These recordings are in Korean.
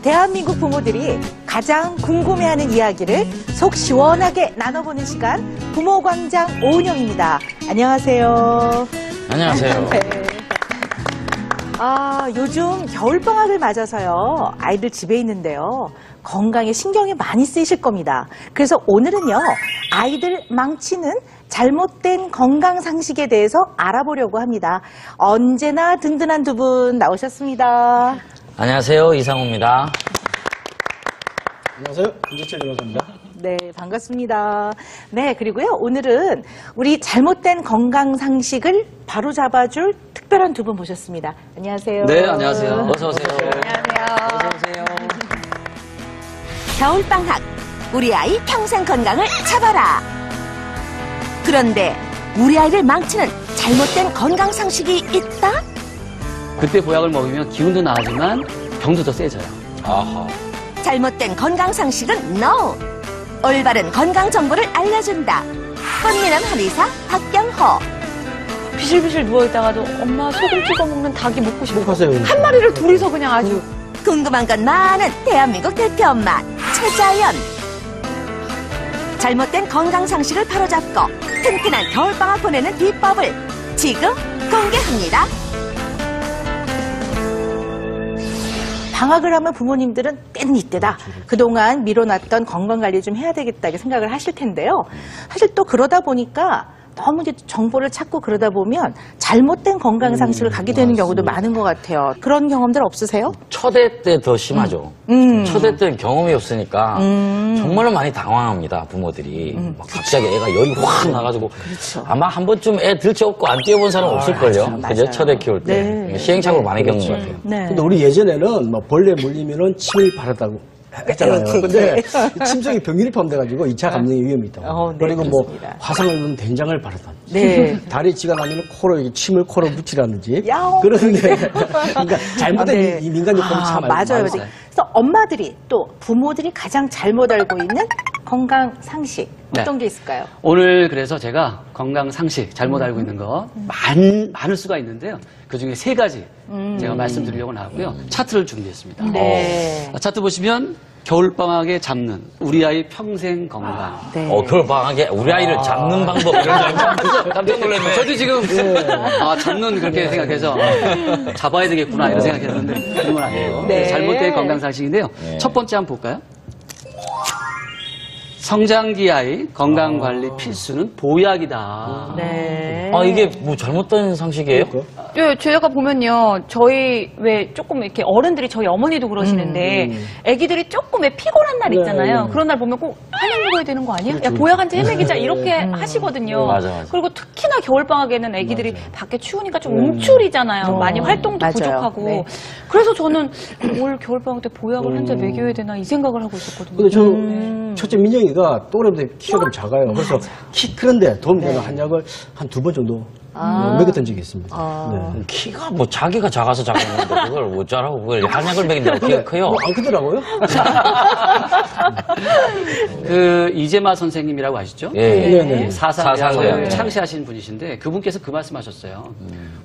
대한민국 부모들이 가장 궁금해하는 이야기를 속 시원하게 나눠보는 시간, 부모광장 오은영입니다. 안녕하세요. 안녕하세요. 네. 요즘 겨울방학을 맞아서요, 아이들 집에 있는데요, 건강에 신경이 많이 쓰이실 겁니다. 그래서 오늘은요, 아이들 망치는 잘못된 건강 상식에 대해서 알아보려고 합니다. 언제나 든든한 두 분 나오셨습니다. 안녕하세요. 이상호입니다. 안녕하세요. 김재철 변호사입니다. 네, 반갑습니다. 네, 그리고요, 오늘은 우리 잘못된 건강 상식을 바로잡아줄 특별한 두 분 모셨습니다. 안녕하세요. 네, 안녕하세요. 어서 오세요. 안녕하세요. 어서 오세요. 겨울방학, 우리 아이 평생 건강을 잡아라. 그런데 우리 아이를 망치는 잘못된 건강 상식이 있다? 그때 보약을 먹이면 기운도 나지만 병도 더 세져요. 아하. 잘못된 건강 상식은 NO! 올바른 건강 정보를 알려준다. 꽃미남 한의사 박경호. 비실비실 누워있다가도 엄마 소금 찍어 먹는 닭이 먹고 싶어. 하세요. 한 마리를 둘이서 그냥 아주. 궁금한 건 많은 대한민국 대표 엄마 최자연. 잘못된 건강 상식을 바로잡고 튼튼한 겨울방학 보내는 비법을 지금 공개합니다. 방학을 하면 부모님들은 때는 이때다. 그동안 미뤄놨던 건강관리 좀 해야 되겠다 생각을 하실 텐데요. 사실 또 그러다 보니까 너무 이제 정보를 찾고 그러다 보면 잘못된 건강 상식을 갖게 되는 경우도 많은 것 같아요. 그런 경험들 없으세요? 초대 때 더 심하죠. 초대 때는 경험이 없으니까 정말로 많이 당황합니다, 부모들이. 막 갑자기 애가 열이 확 나가지고. 그렇죠. 아마 한 번쯤 애 들쳐업고 안 뛰어본 사람 없을걸요. 맞아요. 그죠? 초대 키울 때. 네. 시행착오를 많이 겪는 것 같아요. 네. 근데 우리 예전에는 뭐 벌레 물리면은 침을 바르다고 했잖아요. 근데 침성이 병균이 포함돼가지고 2차 감염의 위험이 있다고. 네, 그리고 그렇습니다. 뭐 화상을 입은 된장을 바르다. 네. 다리 찌가 나면 코로 이렇게 침을 코로 붙이라든지. 야옹. 그런데 그러니까 잘못된 네. 이 민간 요법이 참 맞아요. 많아요. 그래서 엄마들이 또 부모들이 가장 잘못 알고 있는 건강 상식 어떤 게 있을까요? 오늘 그래서 제가 건강 상식 잘못 알고 있는 거 많을 수가 있는데요. 그중에 3가지 제가 말씀드리려고 나왔고요. 차트를 준비했습니다. 네. 차트 보시면 겨울방학에 잡는 우리 아이 평생 건강. 네. 겨울방학에 우리 아이를 잡는 방법 이런 거 알고 깜짝 놀랐네. 저도 지금 잡는 그렇게 생각해서 잡아야 되겠구나 이런 생각했는데 그런 건 아니에요. 네. 잘못된 건강 상식인데요. 네. 첫 번째 한번 볼까요? 성장기 아이 건강관리 필수는 보약이다. 네. 이게 뭐 잘못된 상식이에요? 네, 제가 보면요, 저희 왜 조금 이렇게 어른들이 저희 어머니도 그러시는데, 아기들이 조금 왜 피곤한 날 있잖아요. 네. 그런 날 보면 꼭 한약 먹어야 되는 거 아니야? 야, 보약한테 헤매기자 이렇게 하시거든요. 맞아. 그리고 특히나 겨울방학에는 아기들이 밖에 추우니까 좀 움츠리잖아요. 많이 활동도 맞아요. 부족하고. 네. 그래서 저는 올 겨울방학 때 보약을 한 잔 먹여야 되나 이 생각을 하고 있었거든요. 근데 저 첫째 민영이가 또래보다 키가 좀 작아요. 그래서 그런데 도움되는 한약을 한 2번 정도 먹였던 적이 있습니다. 네. 키가 뭐 자기가 작아서 작았는데 그걸 못 자라고 그걸 한약을 먹인다고 키가 커요. 안 크더라고요. 그 이재마 선생님이라고 아시죠? 예. 네네. 사상을 사상을. 창시하신 분이신데 그분께서 그 말씀하셨어요.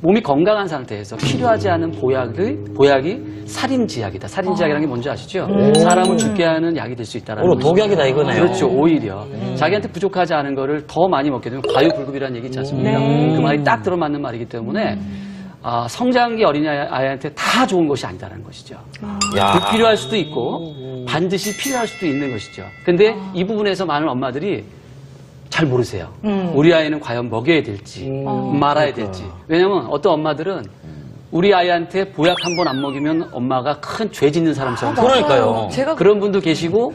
몸이 건강한 상태에서 필요하지 않은 보약이 살인지약이다. 살인지약이라는 게 뭔지 아시죠? 사람을 죽게 하는 약이 될 수 있다라는 오히려 거죠. 독약이다 이거네요. 그렇죠. 오히려 자기한테 부족하지 않은 거를 더 많이 먹게 되면 과유불급이라는 얘기 있지 않습니까? 그 말이 딱 들어맞는 말이기 때문에 성장기 어린이 아이한테 다 좋은 것이 아니다라는 것이죠. 야. 불필요할 수도 있고 반드시 필요할 수도 있는 것이죠. 근데 이 부분에서 많은 엄마들이 잘 모르세요. 우리 아이는 과연 먹여야 될지 말아야 될지. 왜냐면 어떤 엄마들은 우리 아이한테 보약 한 번 안 먹이면 엄마가 큰 죄 짓는 사람처럼 그러니까요. 제가 그런 분도 계시고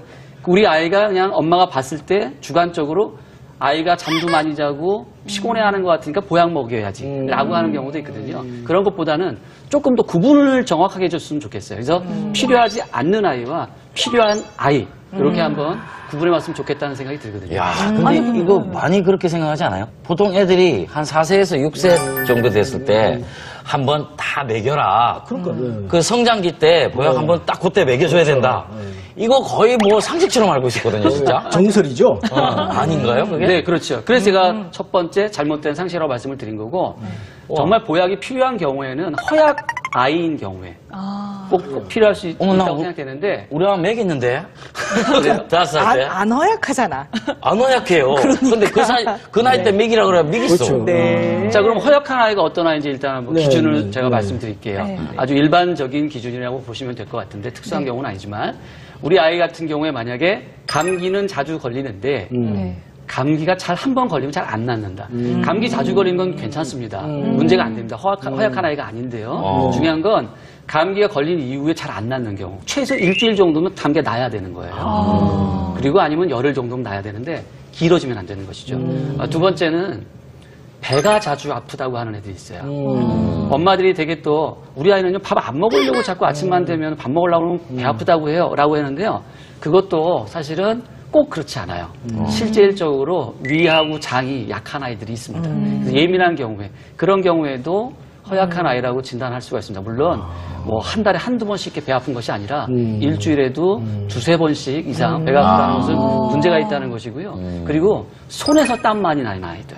우리 아이가 그냥 엄마가 봤을 때 주관적으로 아이가 잠도 많이 자고 피곤해하는 것 같으니까 보약 먹여야지 라고 하는 경우도 있거든요. 그런 것보다는 조금 더 구분을 정확하게 해줬으면 좋겠어요. 그래서 필요하지 않는 아이와 필요한 아이 이렇게 한번 구분해봤으면 좋겠다는 생각이 들거든요. 야, 근데 이거 많이 그렇게 생각하지 않아요? 보통 애들이 한 4세에서 6세 정도 됐을 때 한번 다 먹여라. 그러니까. 그 성장기 때 보약 한번 딱 그때 먹여줘야 된다. 이거 거의 뭐 상식처럼 알고 있었거든요, 진짜. 정설이죠? 아닌가요, 그게? 네, 그렇죠. 그래서 제가 첫 번째 잘못된 상식이라고 말씀을 드린 거고 정말 보약이 필요한 경우에는 허약 아이인 경우에 꼭 필요할 수 어머, 나 있다고 우- 생각되는데 우리 아마 맥있는데? 5살 때? 안 허약하잖아. 안 허약해요. 근데 그 나이 때 맥이라 그래야 맥있어. 그렇죠. 네. 자, 그럼 허약한 아이가 어떤 아이인지 일단 한번 네, 기준을 네, 제가 네. 말씀드릴게요. 네. 아주 일반적인 기준이라고 보시면 될 것 같은데 특수한 경우는 아니지만 우리 아이 같은 경우에 만약에 감기는 자주 걸리는데 네. 감기가 잘 한 번 걸리면 잘 안 낫는다. 감기 자주 걸리는 건 괜찮습니다. 문제가 안 됩니다. 허약한 아이가 아닌데요. 중요한 건 감기가 걸린 이후에 잘 안 낫는 경우. 최소 일주일 정도면 감기가 나야 되는 거예요. 그리고 아니면 열흘 정도면 나야 되는데 길어지면 안 되는 것이죠. 두 번째는 배가 자주 아프다고 하는 애들이 있어요. 엄마들이 되게 또 우리 아이는요 밥 안 먹으려고 자꾸 아침만 되면 밥 먹으려고 하면 배 아프다고 해요 라고 했는데요. 그것도 사실은 꼭 그렇지 않아요. 실질적으로 위하고 장이 약한 아이들이 있습니다. 그래서 예민한 경우에 그런 경우에도 허약한 아이라고 진단할 수가 있습니다. 물론 뭐 한 달에 한두 번씩 이렇게 배 아픈 것이 아니라 일주일에도 두세 번씩 이상 배가 아프다는 것은 문제가 있다는 것이고요. 그리고 손에서 땀 많이 나는 아이들.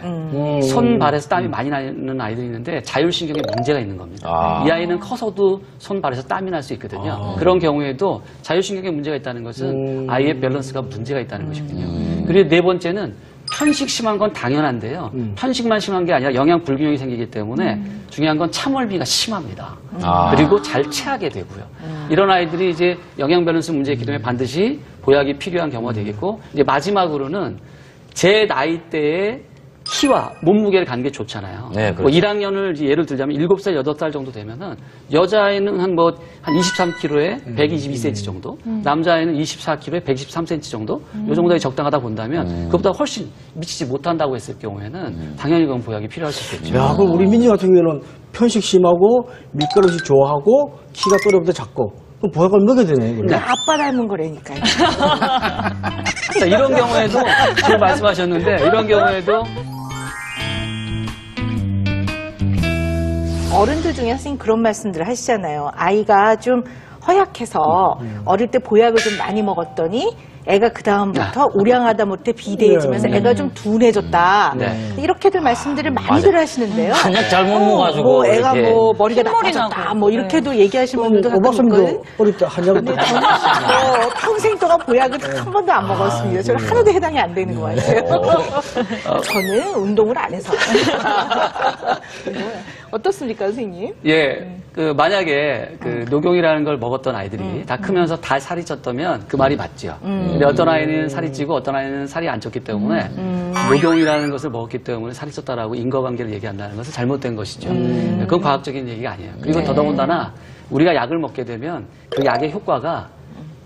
손, 발에서 땀이 많이 나는 아이들이 있는데 자율신경에 문제가 있는 겁니다. 이 아이는 커서도 손, 발에서 땀이 날 수 있거든요. 그런 경우에도 자율신경에 문제가 있다는 것은 아이의 밸런스가 문제가 있다는 것이거든요. 그리고 네 번째는 편식 심한 건 당연한데요. 편식만 심한 게 아니라 영양 불균형이 생기기 때문에 중요한 건 참을비가 심합니다. 그리고 잘 체하게 되고요. 이런 아이들이 이제 영양 밸런스 문제가 있기 때문에 반드시 보약이 필요한 경우가 되겠고 이제 마지막으로는 제 나이대에 키와 몸무게를 가는 게 좋잖아요. 네, 뭐 그렇죠. 1학년을 예를 들자면 7살, 8살 정도 되면은 여자아이는 한 23kg에 122cm 정도, 남자아이는 24kg에 123cm 정도, 이 정도가 적당하다 본다면 그것보다 훨씬 미치지 못한다고 했을 경우에는 당연히 그건 보약이 필요할 수 있겠죠. 야, 그럼 우리 민지 같은 경우에는 편식 심하고 밀가루식 좋아하고 키가 또래보다 작고 그럼 보약을 먹여야 되네. 그래. 아빠 닮은 거라니까요. 자, 이런 경우에도 지금 말씀하셨는데 이런 경우에도 어른들 중에 선생님 그런 말씀들을 하시잖아요. 아이가 좀 허약해서 어릴 때 보약을 좀 많이 먹었더니 애가 그 다음부터 우량하다 못해 비대해지면서 애가 좀 둔해졌다. 네. 이렇게들 말씀들을 많이들 하시는데요. 한약 잘못 먹어가지고. 뭐 애가 이렇게. 뭐 머리가 흰머리 나빠졌다. 나고. 뭐 이렇게도 얘기하시는 분들도 오 가끔 박사님도 있거든요. 어릴 때 한약을 근데 저는 평생 동안 보약을 한 번도 안 먹었습니다. 저는 하나도 해당이 안 되는 것 같아요. 저는 운동을 안 해서. 어떻습니까, 선생님? 예, 그 만약에 그 녹용이라는 걸 먹었던 아이들이 다 크면서 다 살이 쪘다면 그 말이 맞죠. 근데 어떤 아이는 살이 찌고 어떤 아이는 살이 안 쪘기 때문에 녹용이라는 것을 먹었기 때문에 살이 쪘다라고 인과관계를 얘기한다는 것은 잘못된 것이죠. 그건 과학적인 얘기가 아니에요. 그리고 더더군다나 우리가 약을 먹게 되면 그 약의 효과가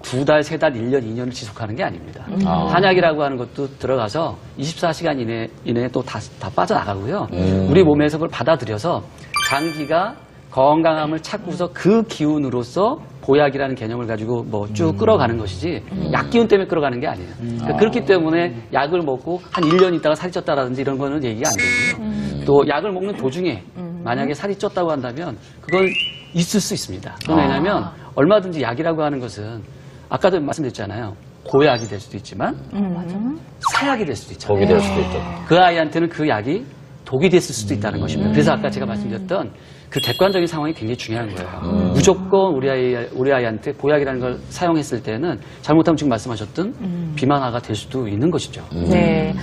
2달, 3달, 1년, 2년을 지속하는 게 아닙니다. 한약이라고 하는 것도 들어가서 24시간 이내에 또 다 빠져나가고요. 우리 몸에서 그걸 받아들여서 장기가 건강함을 찾고서 그 기운으로서 보약이라는 개념을 가지고 뭐 쭉 끌어가는 것이지 약 기운 때문에 끌어가는 게 아니에요. 그러니까 그렇기 때문에 약을 먹고 한 1년 있다가 살이 쪘다라든지 이런 거는 얘기가 안 되고요. 또 약을 먹는 도중에 만약에 살이 쪘다고 한다면 그건 있을 수 있습니다. 그건 왜냐하면 얼마든지 약이라고 하는 것은 아까도 말씀드렸잖아요. 고약이 될 수도 있지만 사약이 될 수도 있잖아요. 독이 될 수도 있죠. 그 아이한테는 그 약이 독이 됐을 수도 있다는 것입니다. 그래서 아까 제가 말씀드렸던 그 객관적인 상황이 굉장히 중요한 거예요. 무조건 우리 아이한테 보약이라는 걸 사용했을 때는 잘못하면 지금 말씀하셨던 비만화가 될 수도 있는 것이죠. 네.